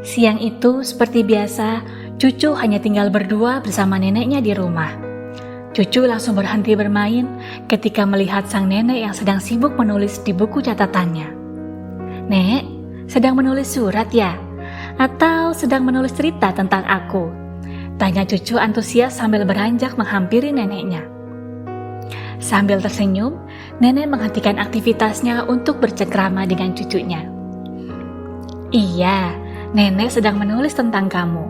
Siang itu seperti biasa, Cucu hanya tinggal berdua bersama neneknya di rumah. Cucu langsung berhenti bermain ketika melihat sang nenek yang sedang sibuk menulis di buku catatannya. "Nek, sedang menulis surat ya? Atau sedang menulis cerita tentang aku?" tanya Cucu antusias sambil beranjak menghampiri neneknya. Sambil tersenyum, nenek menghentikan aktivitasnya untuk bercengkrama dengan cucunya. "Iya, nenek sedang menulis tentang kamu.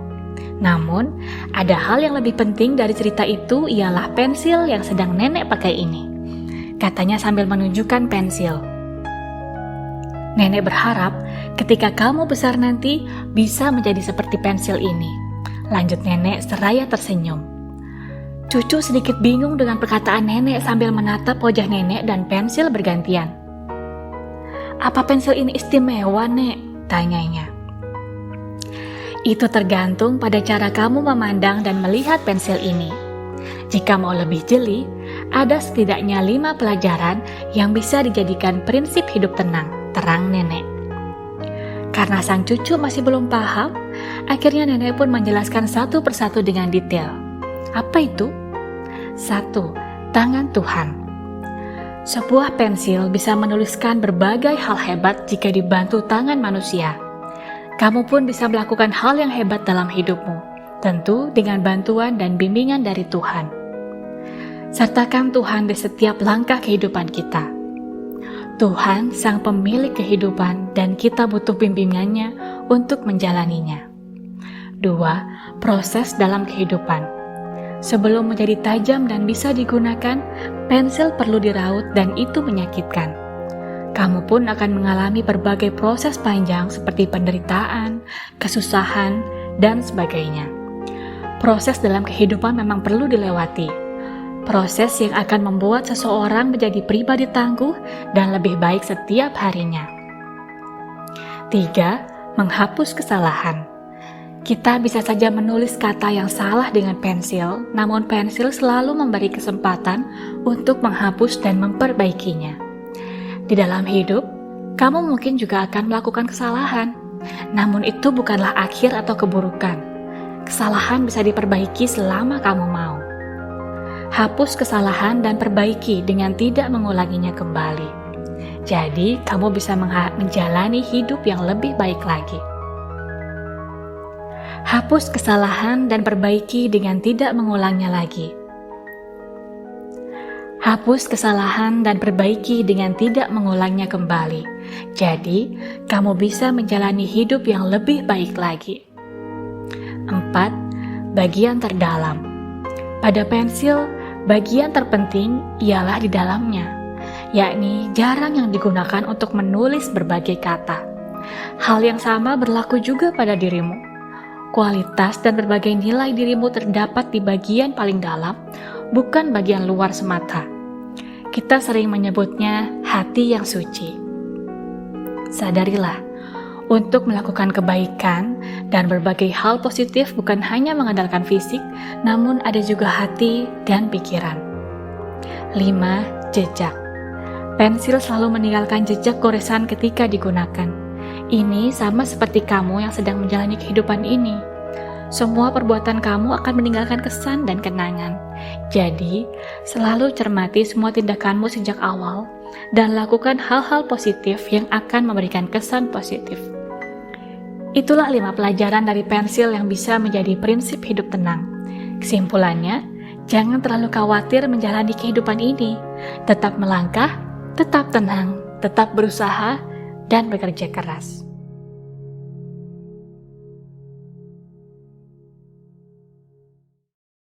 Namun, ada hal yang lebih penting dari cerita itu ialah pensil yang sedang nenek pakai ini," katanya sambil menunjukkan pensil. "Nenek berharap ketika kamu besar nanti bisa menjadi seperti pensil ini," lanjut nenek seraya tersenyum. Cucu sedikit bingung dengan perkataan nenek sambil menatap wajah nenek dan pensil bergantian. "Apa pensil ini istimewa, Nek?" tanyanya. "Itu tergantung pada cara kamu memandang dan melihat pensil ini. Jika mau lebih jeli, ada setidaknya 5 pelajaran yang bisa dijadikan prinsip hidup tenang," terang nenek. Karena sang cucu masih belum paham, akhirnya nenek pun menjelaskan satu persatu dengan detail. Apa itu? 1. Tangan Tuhan. Sebuah pensil bisa menuliskan berbagai hal hebat jika dibantu tangan manusia. Kamu pun bisa melakukan hal yang hebat dalam hidupmu, tentu dengan bantuan dan bimbingan dari Tuhan. Sertakan Tuhan di setiap langkah kehidupan kita. Tuhan sang pemilik kehidupan dan kita butuh bimbingannya untuk menjalaninya. 2. Proses dalam kehidupan. Sebelum menjadi tajam dan bisa digunakan, pensil perlu diraut dan itu menyakitkan. Kamu pun akan mengalami berbagai proses panjang seperti penderitaan, kesusahan, dan sebagainya. Proses dalam kehidupan memang perlu dilewati. Proses yang akan membuat seseorang menjadi pribadi tangguh dan lebih baik setiap harinya. 3. Menghapus kesalahan. Kita bisa saja menulis kata yang salah dengan pensil, namun pensil selalu memberi kesempatan untuk menghapus dan memperbaikinya. Di dalam hidup, kamu mungkin juga akan melakukan kesalahan, namun itu bukanlah akhir atau keburukan. Kesalahan bisa diperbaiki selama kamu mau. Hapus kesalahan dan perbaiki dengan tidak mengulanginya kembali. Jadi, kamu bisa menjalani hidup yang lebih baik lagi. Hapus kesalahan dan perbaiki dengan tidak mengulangnya lagi. Hapus kesalahan dan perbaiki dengan tidak mengulangnya kembali. Jadi, kamu bisa menjalani hidup yang lebih baik lagi. 4. Bagian terdalam. Pada pensil, bagian terpenting ialah di dalamnya, yakni jarang yang digunakan untuk menulis berbagai kata. Hal yang sama berlaku juga pada dirimu. Kualitas dan berbagai nilai dirimu terdapat di bagian paling dalam, bukan bagian luar semata. Kita sering menyebutnya hati yang suci. Sadarilah, untuk melakukan kebaikan dan berbagai hal positif bukan hanya mengandalkan fisik, namun ada juga hati dan pikiran. 5. Jejak. Pensil selalu meninggalkan jejak goresan ketika digunakan. Ini sama seperti kamu yang sedang menjalani kehidupan ini. Semua perbuatan kamu akan meninggalkan kesan dan kenangan. Jadi, selalu cermati semua tindakanmu sejak awal dan lakukan hal-hal positif yang akan memberikan kesan positif. Itulah 5 pelajaran dari pensil yang bisa menjadi prinsip hidup tenang. Kesimpulannya, jangan terlalu khawatir menjalani kehidupan ini. Tetap melangkah, tetap tenang, tetap berusaha, dan bekerja keras.